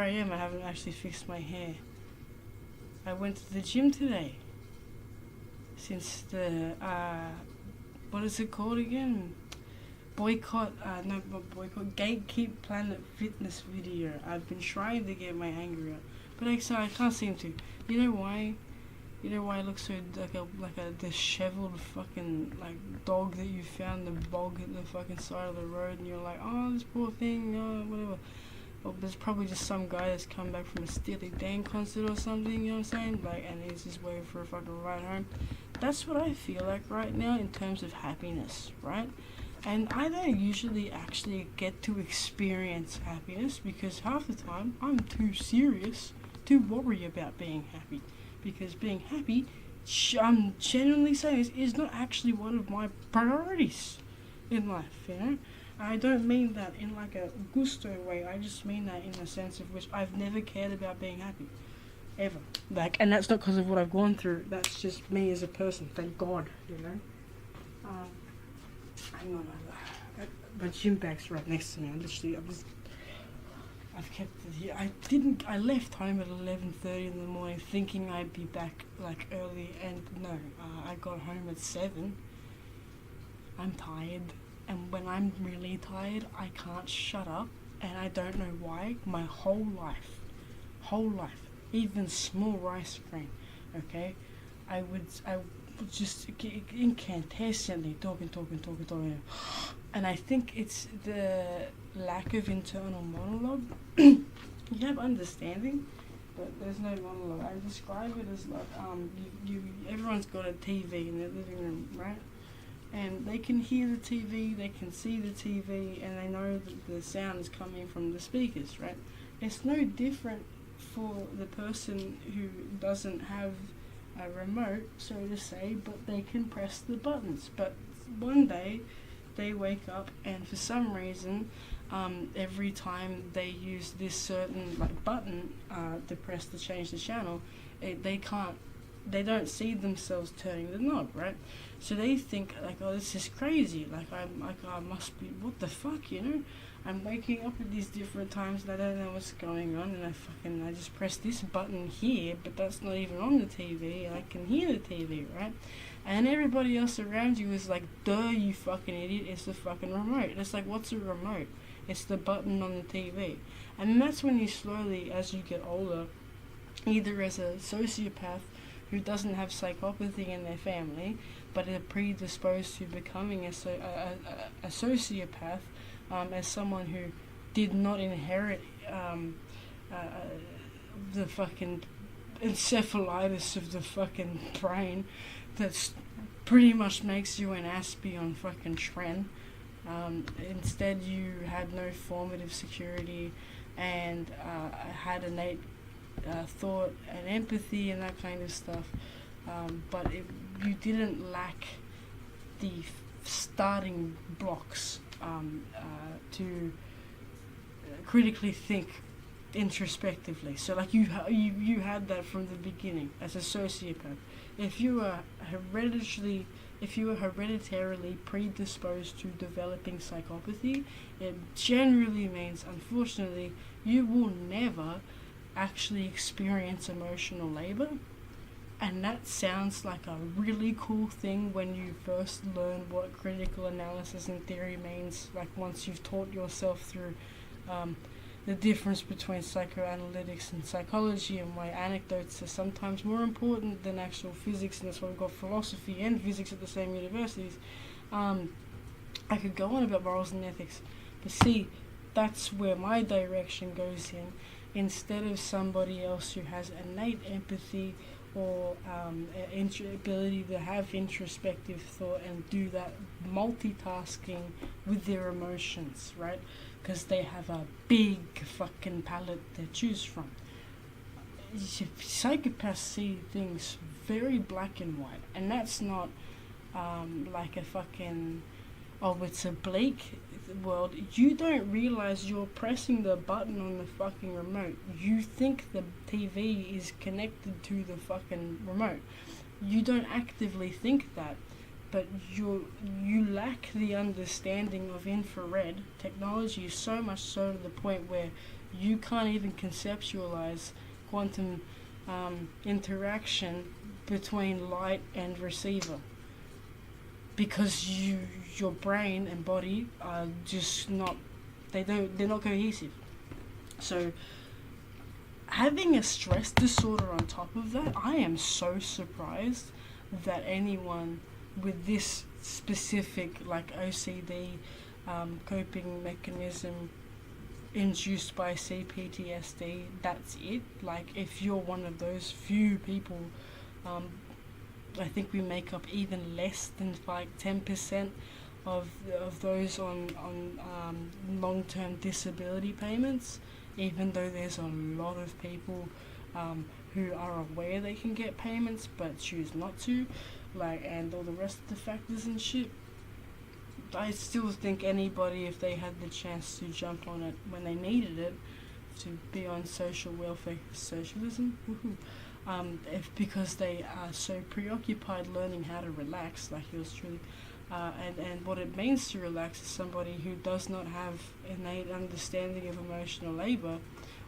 I am. I haven't actually fixed my hair. I went to the gym today. Since the, what is it called again? Boycott, Gatekeep Planet Fitness video. I've been trying to get my anger out, but I can't seem to. You know why? You know why I look so like a disheveled fucking like dog that you found in the bog at the fucking side of the road, and you're like, oh, this poor thing, whatever. Well, there's probably just some guy that's come back from a Steely Dan concert or something, you know what I'm saying? Like, and he's just waiting for a fucking ride home. That's what I feel like right now in terms of happiness, right? And I don't usually actually get to experience happiness because half the time I'm too serious to worry about being happy. Because being happy, I'm genuinely saying, is not actually one of my priorities in life, you know? I don't mean that in like a gusto way, I just mean that in the sense of which I've never cared about being happy. Ever. Like, and that's not because of what I've gone through, that's just me as a person, thank God, you know? Hang on, my gym bag's right next to me. I've kept it here. I left home at 11:30 in the morning thinking I'd be back like early, and no, I got home at 7. I'm tired, and when I'm really tired, I can't shut up, and I don't know why. My whole life, even small rice grain, okay, I would just incandescently talking, and I think it's the lack of internal monologue. You have understanding, but there's no monologue. I describe it as like everyone's got a TV in their living room, right? And they can hear the TV, they can see the TV, and they know that the sound is coming from the speakers, right? It's no different for the person who doesn't have a remote, so to say, but they can press the buttons. But one day they wake up, and for some reason, every time they use this certain like button to press to change the channel, they don't see themselves turning the knob, right? So they think like, oh, this is crazy. Like I must be, what the fuck, you know? I'm waking up at these different times and I don't know what's going on, and I just press this button here, but that's not even on the TV, and I can hear the TV, right? And everybody else around you is like, duh, you fucking idiot, it's the fucking remote. It's like, what's a remote? It's the button on the TV. And that's when you slowly, as you get older, either as a sociopath who doesn't have psychopathy in their family, but are predisposed to becoming a sociopath, as someone who did not inherit the fucking encephalitis of the fucking brain that pretty much makes you an Aspie on fucking Tren. Instead, you had no formative security and had innate thought and empathy and that kind of stuff. But you didn't lack the starting blocks to critically think introspectively. So like you had that from the beginning as a sociopath. If you were hereditarily predisposed to developing psychopathy, it generally means, unfortunately, you will never actually experience emotional labor. And that sounds like a really cool thing when you first learn what critical analysis and theory means, like once you've taught yourself through the difference between psychoanalytics and psychology, and why anecdotes are sometimes more important than actual physics, and that's why we've got philosophy and physics at the same universities. I could go on about morals and ethics, but see, that's where my direction goes in. Instead of somebody else who has innate empathy or ability to have introspective thought and do that multitasking with their emotions, right? Because they have a big fucking palette to choose from. Psychopaths see things very black and white, and that's not like a fucking, oh, it's a bleak world. You don't realize you're pressing the button on the fucking remote. You think the TV is connected to the fucking remote. You don't actively think that, but you lack the understanding of infrared technology, so much so to the point where you can't even conceptualize quantum interaction between light and receiver, because your brain and body are just not, they're not cohesive. So having a stress disorder on top of that, I am so surprised that anyone with this specific like OCD coping mechanism induced by CPTSD, that's it. Like, if you're one of those few people, I think we make up even less than like 10% of those on long-term disability payments, even though there's a lot of people who are aware they can get payments but choose not to, like, and all the rest of the factors and shit. I still think anybody, if they had the chance to jump on it when they needed it, to be on social welfare socialism, if because they are so preoccupied learning how to relax, like yours truly, and what it means to relax as somebody who does not have innate understanding of emotional labor.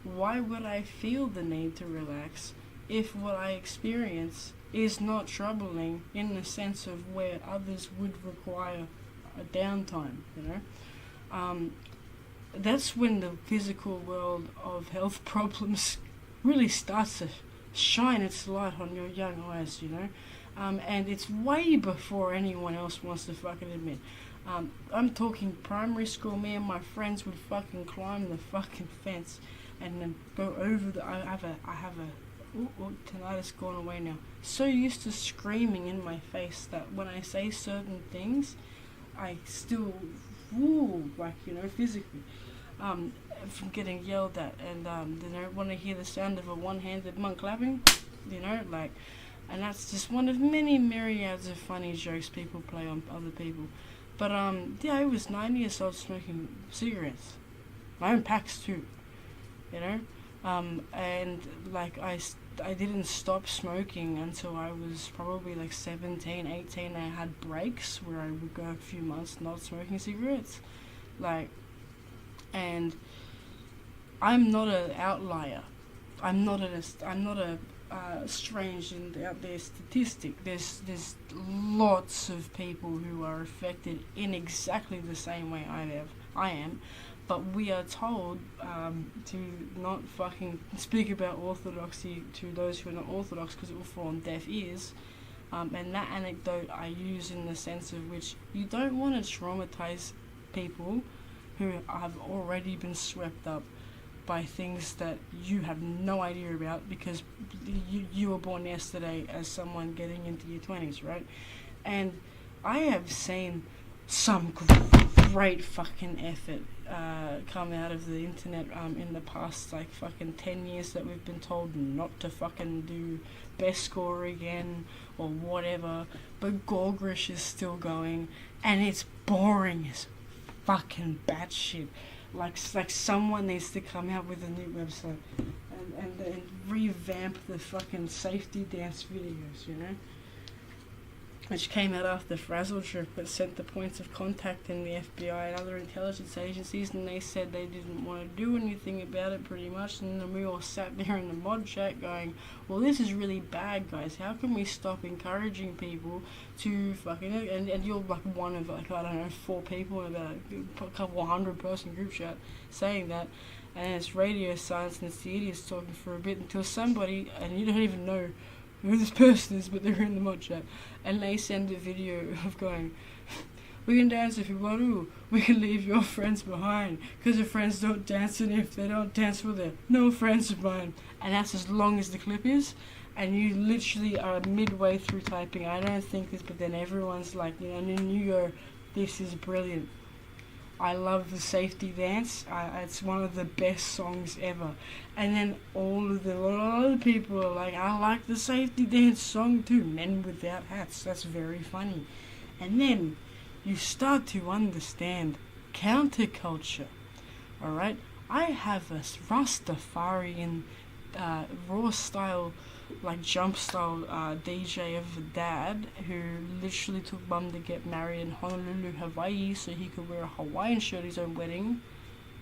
Why would I feel the need to relax if what I experience is not troubling in the sense of where others would require a downtime, you know? That's when the physical world of health problems really starts to shine its light on your young eyes, you know? And it's way before anyone else wants to fucking admit. I'm talking primary school. Me and my friends would fucking climb the fucking fence and then go over the. I have a. Tonight it's gone away now. So used to screaming in my face that when I say certain things, I still, like, you know, physically, from getting yelled at, and you know, want to hear the sound of a one-handed monk clapping, you know, like. And that's just one of many myriads of funny jokes people play on other people. But yeah, I was 9 years old smoking cigarettes, my own packs too, you know. And like I didn't stop smoking until I was probably like 17, 18. I had breaks where I would go a few months not smoking cigarettes, like. And I'm not an outlier. I'm not a strange and out there statistic. There's lots of people who are affected in exactly the same way I am, but we are told to not fucking speak about orthodoxy to those who are not orthodox because it will fall on deaf ears. And that anecdote I use in the sense of which you don't want to traumatize people who have already been swept up by things that you have no idea about because you were born yesterday as someone getting into your 20s, right? And I have seen some great fucking effort come out of the internet in the past like fucking 10 years that we've been told not to fucking do best score again or whatever, but Gorgrish is still going and it's boring as fucking batshit. Like someone needs to come out with a new website and revamp the fucking safety dance videos, you know? Which came out after Frazzle Trip, but sent the points of contact in the FBI and other intelligence agencies, and they said they didn't want to do anything about it pretty much, and then we all sat there in the mod chat going, well, this is really bad, guys. How can we stop encouraging people to fucking... And you're like one of, like, I don't know, 4 people in about a couple 100-person group chat saying that, and it's radio silence and it's the idiots talking for a bit until somebody, and you don't even know who this person is, but they're in the mod chat, and they send a video of going, we can dance if you want to, we can leave your friends behind, because your friends don't dance, and if they don't dance, well, they're no friends of mine, and that's as long as the clip is, and you literally are midway through typing, I don't think this, but then everyone's like, you know, and then you go, this is brilliant. I love the safety dance. It's one of the best songs ever. And then all of the other people are like, I like the safety dance song too. Men without hats. That's very funny. And then you start to understand counterculture. Alright? I have a Rastafarian raw style, like jump style DJ of a dad who literally took mum to get married in Honolulu, Hawaii, so he could wear a Hawaiian shirt at his own wedding.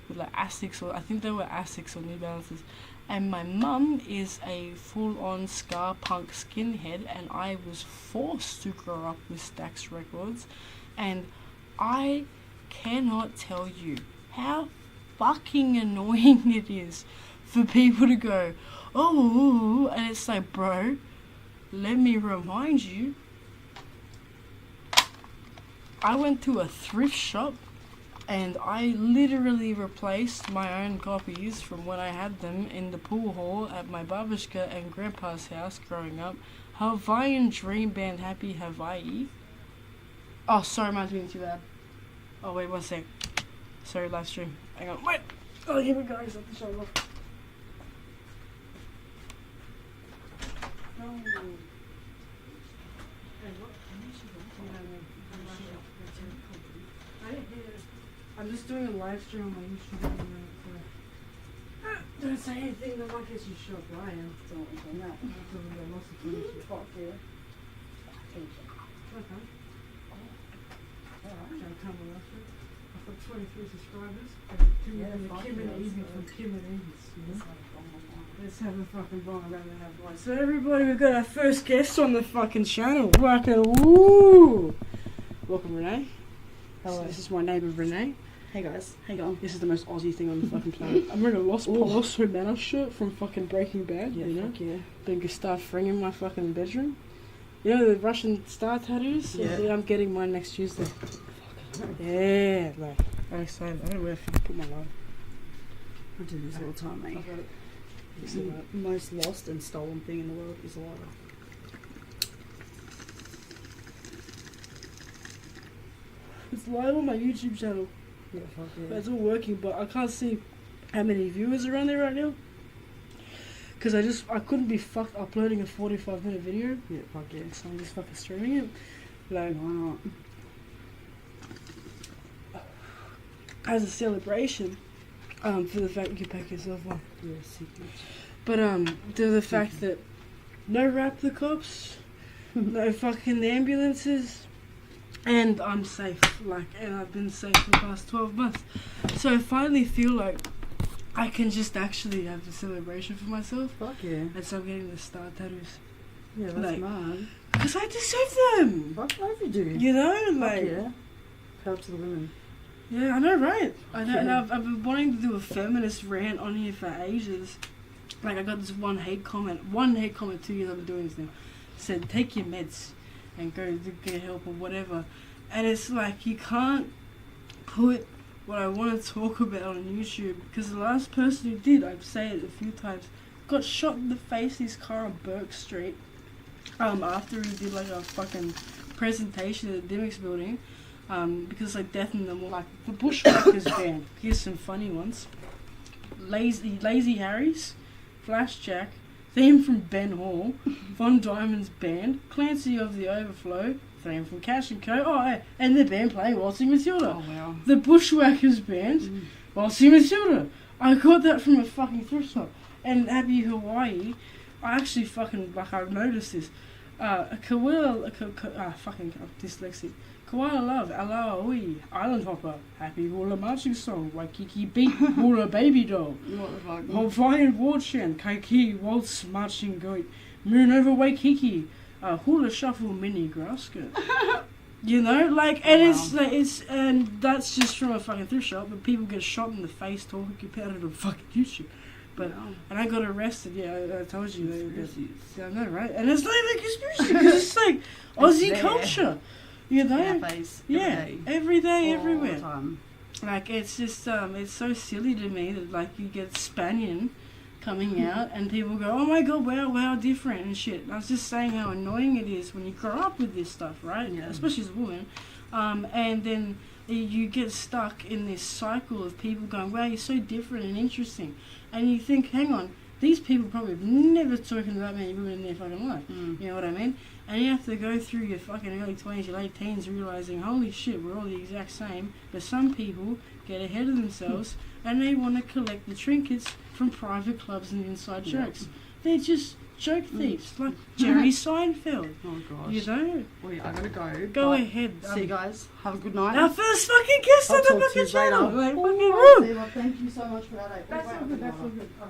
with like Asics, or I think they were Asics or New Balances. And my mum is a full-on ska punk skinhead, and I was forced to grow up with Stax Records, and I cannot tell you how fucking annoying it is for people to go, oh, and it's like, bro, let me remind you, I went to a thrift shop and I literally replaced my own copies from when I had them in the pool hall at my babushka and grandpa's house growing up. Hawaiian Dream Band Happy Hawaii. Oh, sorry, mine's being too loud. Oh, wait, one sec. Sorry, live stream. Hang on, wait. Oh, here we go. Is that the show off? No. I'm just doing a live stream on my YouTube. Don't say anything that might get you shocked. I am. Don't say that. Fuck yeah. Okay. Alright. I've got 23 subscribers. Kim and Evie from Kim and Evie's. Let's have a fucking bomb around and have one. So everybody, we've got our first guest on the fucking channel. Fucking woo! Welcome, Renee. Hello. So this is my neighbour, Renee. Hey guys, how you going? This is the most Aussie thing on the fucking planet. I'm wearing a Los Polos Hermanos shirt from fucking Breaking Bad, Yeah, you know? fuck yeah. Being Gustav Fring in my fucking bedroom. You know the Russian star tattoos? Yeah. I'm getting mine next Tuesday. Yeah, like, I'm excited. I don't know where to put my life. I do this all the time, mate. I've got it. The most lost and stolen thing in the world is a lighter. It's live on my YouTube channel. Yeah, fuck yeah. It's all working, but I can't see how many viewers are on there right now. Because I couldn't be fucked uploading a 45-minute video. Yeah, fuck yeah. So I'm just fucking streaming it. Like, Why not? as a celebration, for the fact you pack yourself one. Yeah, sick bitch. But to the fact that no rap the cops, no fucking ambulances, and I'm safe. Like, and I've been safe for the past 12 months. So I finally feel like I can just actually have a celebration for myself. Fuck yeah. And so I'm getting the star tattoos. Yeah, that's Like, mad. Because I deserve them. Fuck yeah, you do. You know, Fuck like, yeah. Proud to the women. yeah, I know, right? I know, and Yeah. I've been wanting to do a feminist rant on here for ages. Like, I got this one hate comment 2 years I've been doing this now. Said, take your meds and go to get help or whatever. And it's like, you can't put what I want to talk about on YouTube, because the last person who did, I've said it a few times, got shot in the face in his car on Burke Street after he did like a fucking presentation at the Dimmicks building, because like Death in the Mall, like the Bushwhackers band. Here's some funny ones: Lazy Harry's, Flash Jack, theme from Ben Hall, Von Diamond's band, Clancy of the Overflow, theme from Cash and Co. Oh, and the band playing Waltzing Matilda. Oh wow. The Bushwhackers band, Waltzing Matilda. I got that from a fucking thrift shop. And Happy Hawaii, I actually fucking, like, I've noticed this. I'm dyslexic. Koala Love, Alaoi, Island Hopper, Happy Hula Marching Song, Waikiki Beat, Hula Baby Doll, What the fuck? Hawaiian War Chant, Kaiki Waltz Marching Goat, Moon Over Waikiki, Hula Shuffle Mini Grass Skirt. You know, like, and and that's just from a fucking thrift shop, but people get shot in the face talking about it on fucking YouTube. But, and I got arrested, I told you. I know, right? And it's not even a conspiracy, because it's like Aussie culture. You know? Our face. Every day, All everywhere. the time. Like, it's just, it's so silly to me that, like, you get Spanian coming out and people go, oh my god, wow, different and shit. And I was just saying how annoying it is when you grow up with this stuff, right? Yeah. Especially as a woman. And then you get stuck in this cycle of people going, wow, you're so different and interesting. And you think, hang on, these people probably have never spoken to that many women in their fucking life. You know what I mean? And you have to go through your fucking early 20s, your late teens, realizing, holy shit, we're all the exact same. But some people get ahead of themselves and they want to collect the trinkets from private clubs and inside jokes. They're just joke thieves, like Jerry Seinfeld. Oh gosh. You know? Well, yeah, I gotta go. Go but ahead. See you guys. Have a good night. Our first fucking guest I'll on the talk to fucking you channel. later. Like, Oh, fucking woo! see, well, thank you so much for that. That's all good. That's all good. Oh,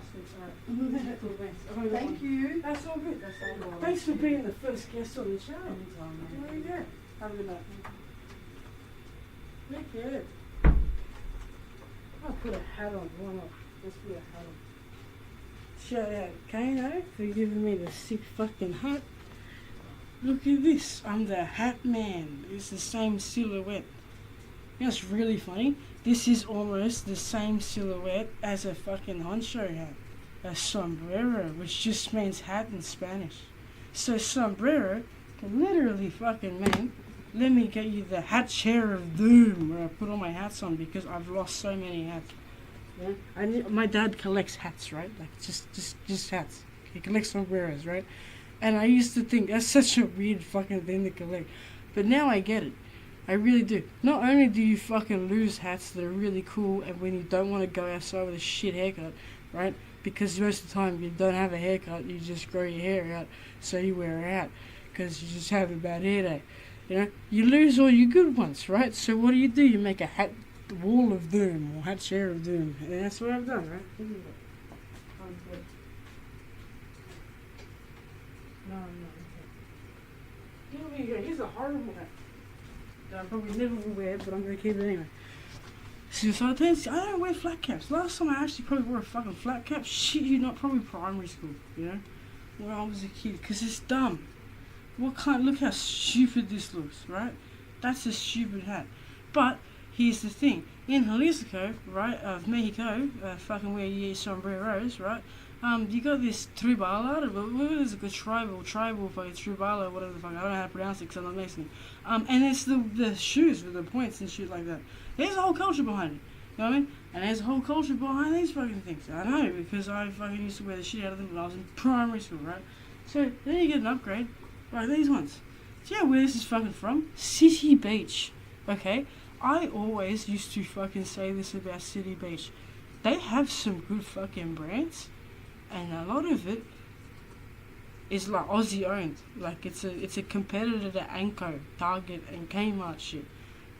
thanks. Alright. Thank you. That's all good. That's all good. Thanks for being the first guest on the channel. Anytime, There you go. Have a good night. Look at it. I'll put a hat on. Why not? Let's put a hat on. Shout out Kano for giving me the sick fucking hat. Look at this. I'm the Hat Man. It's the same silhouette. You know what's really funny? This is almost the same silhouette as a fucking honcho hat. A sombrero, which just means hat in Spanish. So sombrero can literally fucking mean, let me get you the hat chair of doom, where I put all my hats on because I've lost so many hats. Yeah? My dad collects hats, right? Like just hats. He collects sombreros, right? And I used to think that's such a weird fucking thing to collect. But now I get it. I really do. Not only do you fucking lose hats that are really cool and when you don't want to go outside with a shit haircut, right? Because most of the time you don't have a haircut, you just grow your hair out, so you wear a hat because you just have a bad hair day. You know, you lose all your good ones, right? So what do? You make a hat wall of doom or hat chair of doom, and that's what I've done, right? No. Here's a horrible hat that I probably never will wear, but I'm going to keep it anyway. So I don't wear flat caps. Last time I actually probably wore a fucking flat cap, shit you not, probably primary school, you know? When I was a kid, because it's dumb. Look how stupid this looks, right? That's a stupid hat. But, here's the thing. In Jalisco, right, of Mexico, fucking where you eat sombreros, right? You got this tribala, what is it, tribal fucking tribala, whatever the fuck, I don't know how to pronounce it because I'm not Mexican. And it's the shoes with the points and shit like that. There's a whole culture behind it, you know what I mean? And there's a whole culture behind these fucking things. I know, because I fucking used to wear the shit out of them when I was in primary school, right? So, then you get an upgrade, like these ones. Do you know where this is fucking from? City Beach, okay? I always used to fucking say this about City Beach. They have some good fucking brands. And a lot of it is like Aussie owned. Like it's a competitor to Anko, Target and Kmart shit.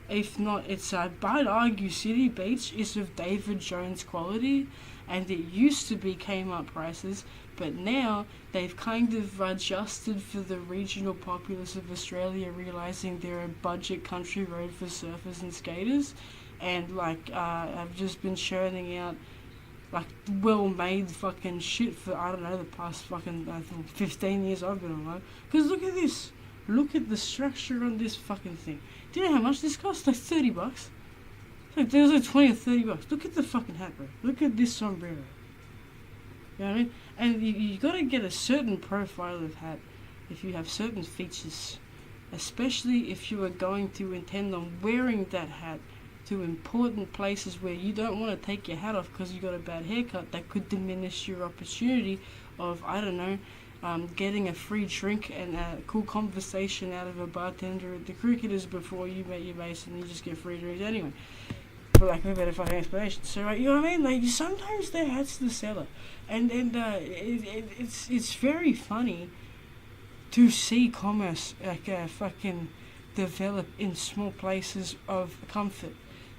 If not, I'd argue City Beach is of David Jones quality, and it used to be Kmart prices, but now they've kind of adjusted for the regional populace of Australia, realising they're a budget country road for surfers and skaters, and like I've just been churning out like well-made fucking shit for, I don't know, the past fucking 15 years I've been online. Because look at this. Look at the structure on this fucking thing. Do you know how much this costs? Like $30. Like there's like 20 or $30. Look at the fucking hat, bro. Look at this sombrero. You know what I mean? And you gotta get a certain profile of hat if you have certain features. Especially if you are going to intend on wearing that hat to important places where you don't want to take your hat off because you got a bad haircut. That could diminish your opportunity of, I don't know, getting a free drink and a cool conversation out of a bartender at the Cricketers before you met your mates, and you just get free drinks anyway, for lack of a better fucking explanation. So you know what I mean? Like sometimes their hat's the seller, and it's very funny to see commerce like fucking develop in small places of comfort.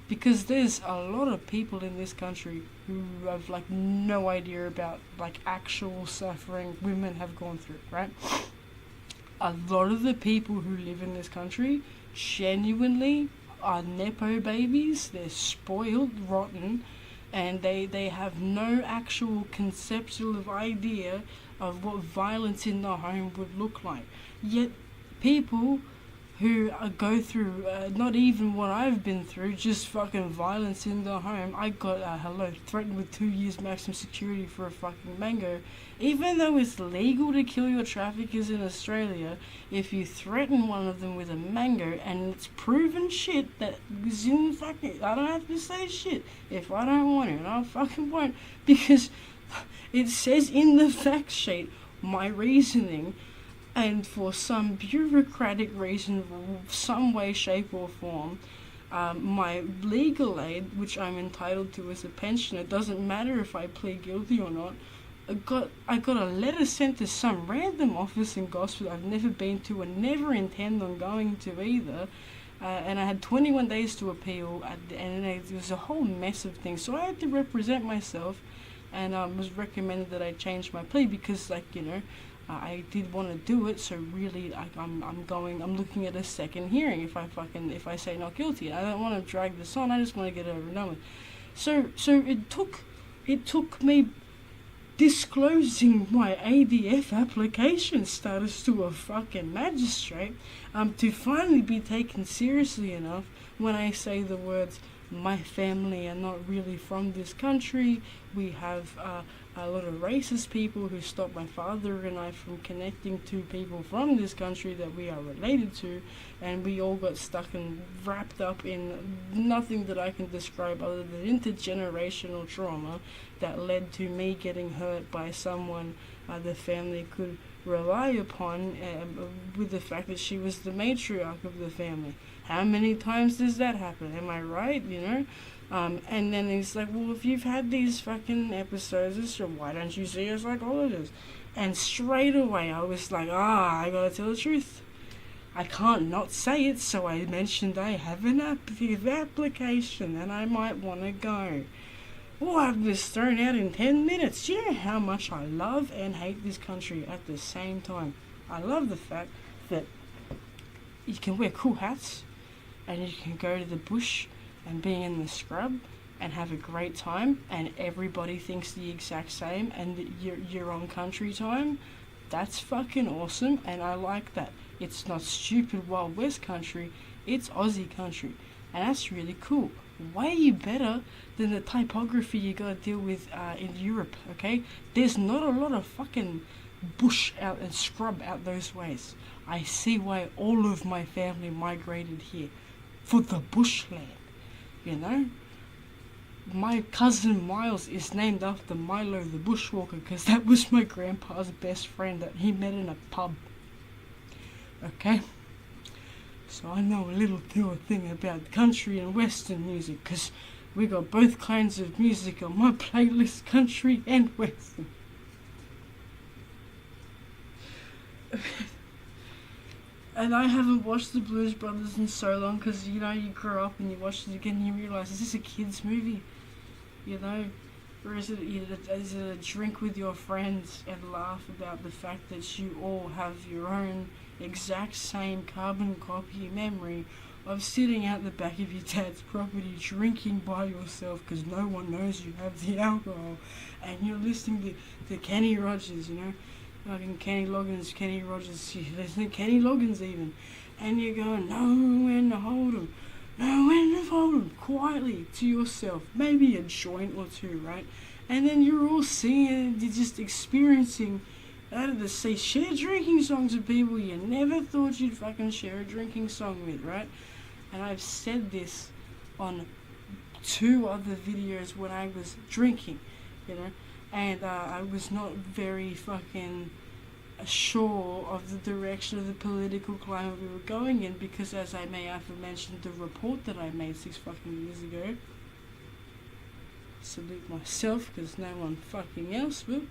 Because there's a lot of people in this country who have like no idea about like actual suffering women have gone through, right? A lot of the people who live in this country genuinely are nepo babies. They're spoiled, rotten, and they have no actual conceptual idea of what violence in the home would look like. Yet people who go through not even what I've been through, just fucking violence in the home. I got threatened with 2 years maximum security for a fucking mango. Even though it's legal to kill your traffickers in Australia, if you threaten one of them with a mango and it's proven shit that is in fucking, I don't have to say shit if I don't want to, and I fucking won't, because it says in the fact sheet my reasoning. And for some bureaucratic reason, some way, shape or form, my legal aid, which I'm entitled to as a pensioner. It doesn't matter if I plead guilty or not. I got a letter sent to some random office in Gosford I've never been to and never intend on going to either. And I had 21 days to appeal, and it was a whole mess of things. So I had to represent myself, and was recommended that I change my plea because, I did want to do it. So really, I'm looking at a second hearing if I say not guilty. I don't want to drag this on. I just want to get it over and done with. So it took me disclosing my ADF application status to a fucking magistrate to finally be taken seriously enough when I say the words, my family are not really from this country. We have a lot of racist people who stopped my father and I from connecting to people from this country that we are related to, and we all got stuck and wrapped up in nothing that I can describe other than intergenerational trauma that led to me getting hurt by someone the family could rely upon, with the fact that she was the matriarch of the family. How many times does that happen? Am I right? And then he's like, well, if you've had these fucking episodes, so why don't you see a psychologist? And straight away I was like, I gotta tell the truth. I can't not say it, so I mentioned I have an application and I might want to go. Well, I was thrown out in 10 minutes. Do you know how much I love and hate this country at the same time? I love the fact that you can wear cool hats and you can go to the bush and be in the scrub and have a great time and everybody thinks the exact same and that you're on country time. That's fucking awesome and I like that. It's not stupid Wild West country, it's Aussie country, and that's really cool. Way better than the typography you gotta deal with in Europe, okay? There's not a lot of fucking bush out and scrub out those ways. I see why all of my family migrated here. For the bushland, My cousin Miles is named after Milo the Bushwalker because that was my grandpa's best friend that he met in a pub. Okay? So I know a little thing about country and western music because we got both kinds of music on my playlist, country and western. And I haven't watched the Blues Brothers in so long because, you grow up and you watch it again and you realise, is this a kid's movie? Or is it a drink with your friends and laugh about the fact that you all have your own exact same carbon copy memory of sitting out the back of your dad's property drinking by yourself because no one knows you have the alcohol and you're listening to Kenny Rogers, fucking Kenny Loggins, Kenny Rogers, you listen to Kenny Loggins even, and you're going, know when to hold 'em, know when to hold 'em, quietly to yourself, maybe a joint or two, right? And then you're all singing, you're just experiencing out of the sea, share drinking songs with people you never thought you'd fucking share a drinking song with, right? And I've said this on 2 other videos when I was drinking, and I was not very fucking sure of the direction of the political climate we were going in because, as I may have mentioned, the report that I made 6 fucking years ago, salute myself because no one fucking else will,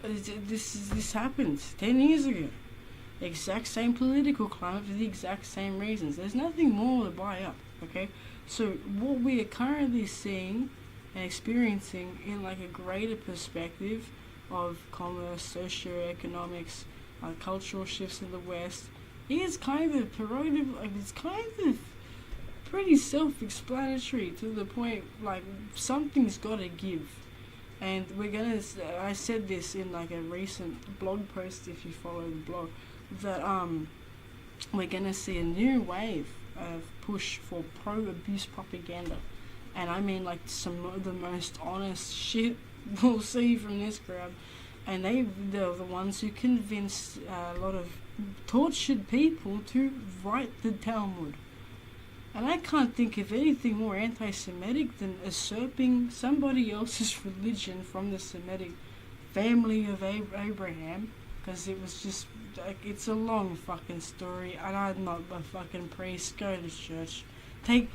this happened 10 years ago. Exact same political climate for the exact same reasons. There's nothing more to buy up, okay? So what we are currently seeing and experiencing in like a greater perspective of commerce, socio-economics, cultural shifts in the West is kind of prerogative. It's kind of pretty self-explanatory to the point like something's got to give. And I said this in like a recent blog post, if you follow the blog, that we're gonna see a new wave of push for pro-abuse propaganda. And I mean like some of the most honest shit we'll see from this crowd. And they're the ones who convinced a lot of tortured people to write the Talmud. And I can't think of anything more anti-Semitic than usurping somebody else's religion from the Semitic family of Abraham because it was just like it's a long fucking story, and I'm not a fucking priest. Go to church.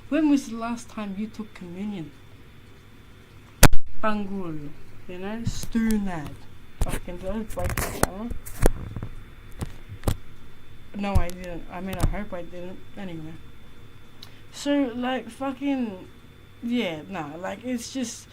When was the last time you took communion? Bangul, you know, Stunad. Fucking don't break the camera. No, I didn't. I mean, I hope I didn't. Anyway. So, like, fucking, yeah, nah, like, it's just,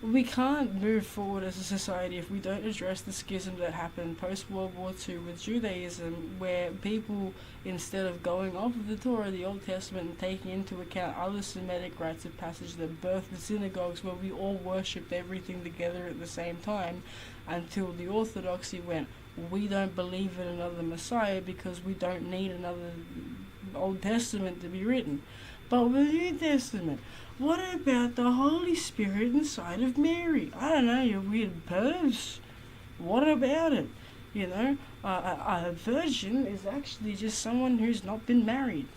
we can't move forward as a society if we don't address the schism that happened post-World War II with Judaism, where people, instead of going off of the Torah, the Old Testament, and taking into account other Semitic rites of passage that birthed the synagogues where we all worshipped everything together at the same time, until the Orthodoxy went, we don't believe in another Messiah because we don't need another Old Testament to be written. But with the New Testament, what about the Holy Spirit inside of Mary? I don't know, you weird pervs. What about it? You know, a virgin is actually just someone who's not been married.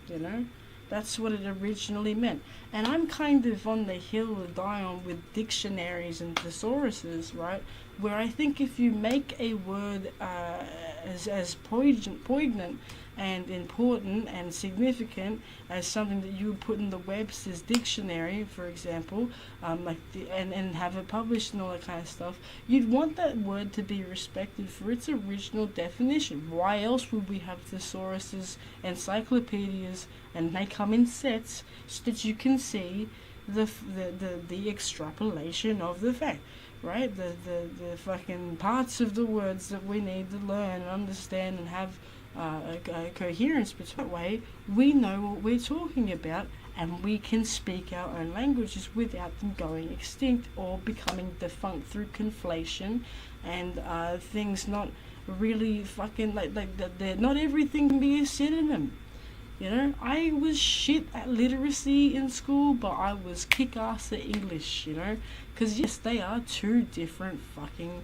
You know, that's what it originally meant. And I'm kind of on the hill to die on with dictionaries and thesauruses, right? Where I think if you make a word as poignant and important and significant as something that you would put in the Webster's dictionary, for example, and have it published and all that kind of stuff, you'd want that word to be respected for its original definition. Why else would we have thesauruses, encyclopedias, and they come in sets so that you can see the extrapolation of the fact, right? The fucking parts of the words that we need to learn and understand and have a coherence between. That way we know what we're talking about, and we can speak our own languages without them going extinct or becoming defunct through conflation and things not really fucking like not everything can be a synonym. You know, I was shit at literacy in school, but I was kick-ass at English, you know, because yes, they are two different fucking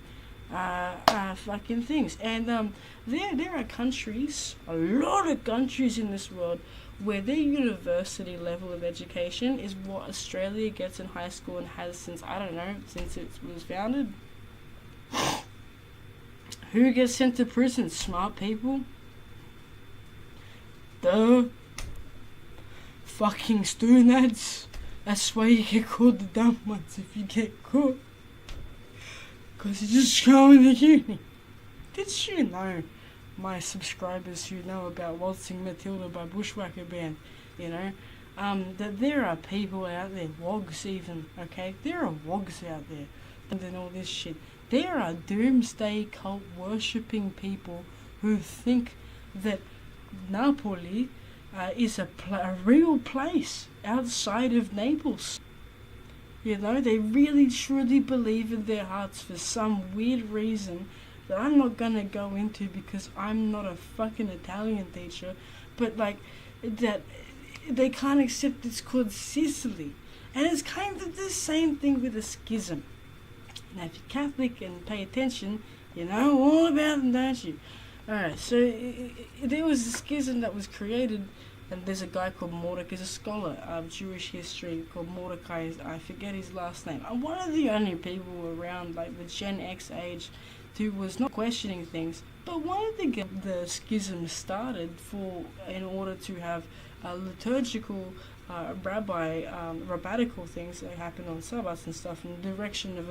things. And there are countries, a lot of countries in this world, where their university level of education is what Australia gets in high school and has since, I don't know, since it was founded. Who gets sent to prison? Smart people. Duh. Fucking students. That's why you get called the dumb ones if you get caught. Because you're just going to uni. Did you know, my subscribers who know about Waltzing Matilda by Bushwhacker Band, you know, that there are people out there, wogs even, okay? There are wogs out there and all this shit. There are doomsday cult worshipping people who think that Napoli is a real place outside of Naples. You know, they really truly believe in their hearts for some weird reason that I'm not gonna go into because I'm not a fucking Italian teacher, but like that they can't accept it's called Sicily. And it's kind of the same thing with a schism. Now if you're Catholic and pay attention, you know all about them, don't you? Alright, so there was a schism that was created, and there's a guy called Mordecai, he's a scholar of Jewish history called Mordecai, I forget his last name. I'm one of the only people around like the Gen X age who was not questioning things, but wanted to get the schism started in order to have liturgical rabbinical things that happen on Sabbaths and stuff in the direction of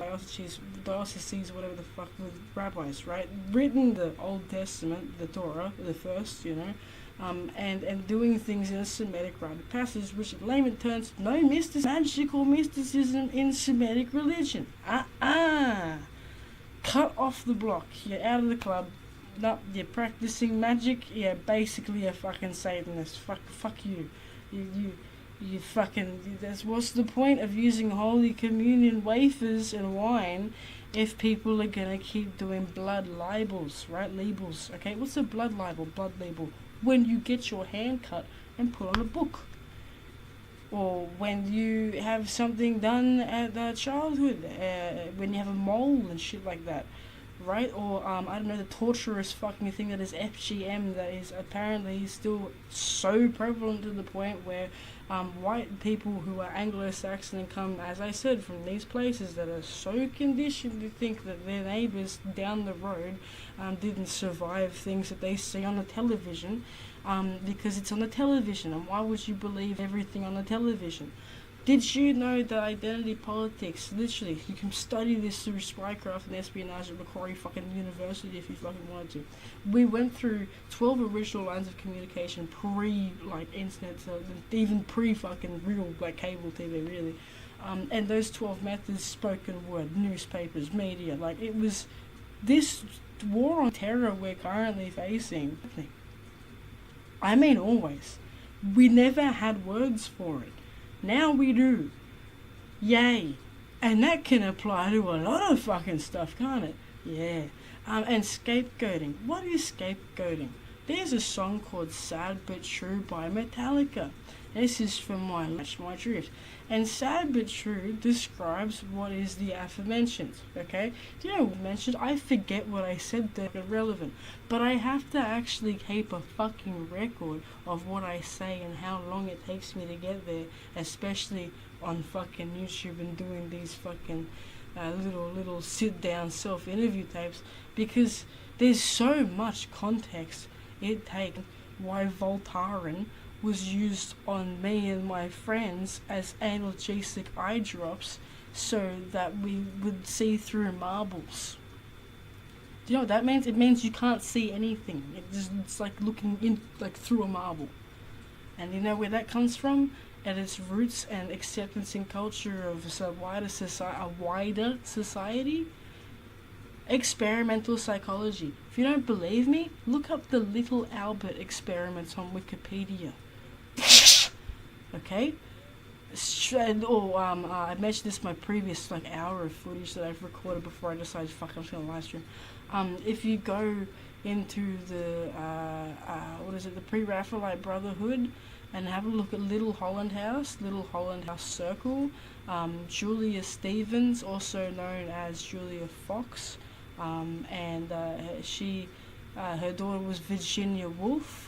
dioceses, whatever the fuck, with rabbis, right? Written the Old Testament, the Torah, the first, you know, and doing things in a Semitic rite of passage, which in layman terms, no magical mysticism in Semitic religion. Cut off the block. You're out of the club. No, you're practicing magic. Yeah, basically a fucking Satanist. Fuck you. You fucking. What's the point of using Holy Communion wafers and wine if people are gonna keep doing blood libels, right? Labels. Okay, what's a blood libel? Blood label. When you get your hand cut and put on a book. Or when you have something done at childhood, when you have a mole and shit like that. right? Or I don't know, the torturous fucking thing that is FGM, that is apparently still so prevalent to the point where white people who are Anglo-Saxon and come, as I said, from these places that are so conditioned to think that their neighbours down the road didn't survive things that they see on the television, because it's on the television, and why would you believe everything on the television? Did you know that identity politics, literally, you can study this through spycraft and espionage at Macquarie fucking University if you fucking wanted to. We went through 12 original lines of communication internet, so even pre-fucking real, cable TV, really. And those 12 methods, spoken word, newspapers, media, it was this war on terror we're currently facing. I mean, always. We never had words for it. Now we do. Yay. And that can apply to a lot of fucking stuff, can't it? Yeah. And scapegoating. What is scapegoating? There's a song called Sad But True by Metallica. This is from my Drift. And Sad But True describes what is the aforementioned, okay? Do you know what I mentioned? I forget what I said, they're irrelevant. But I have to actually keep a fucking record of what I say and how long it takes me to get there, especially on fucking YouTube and doing these fucking little sit-down self-interview tapes, because there's so much context it takes why Voltaren was used on me and my friends as analgesic eye drops so that we would see through marbles. Do you know what that means? It means you can't see anything. It's like looking in through a marble. And you know where that comes from? At its roots and acceptance in culture of a wider society. Experimental psychology. If you don't believe me, look up the Little Albert experiments on Wikipedia. Okay? I mentioned this in my previous hour of footage that I've recorded before I decided, fuck, I'm just gonna live stream. If you go into the the Pre-Raphaelite Brotherhood and have a look at Little Holland House Circle, Julia Stevens, also known as Julia Fox, and her daughter was Virginia Woolf.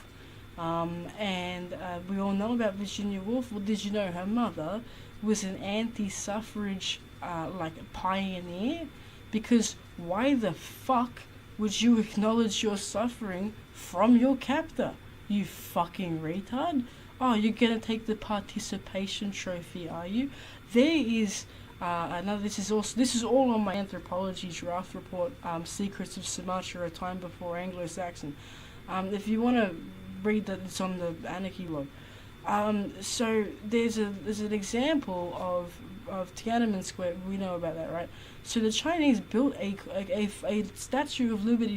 And we all know about Virginia Woolf. Well, did you know her mother was an anti-suffrage pioneer? Because why the fuck would you acknowledge your suffering from your captor, you fucking retard? Oh, you're gonna take the participation trophy, are you? There is this is all on my anthropology draft report, Secrets of Sumatra, a Time Before Anglo-Saxon. If you want to read that, it's on the Anarchy log. So there's an example of Tiananmen Square. We know about that, right? So the Chinese built a Statue of Liberty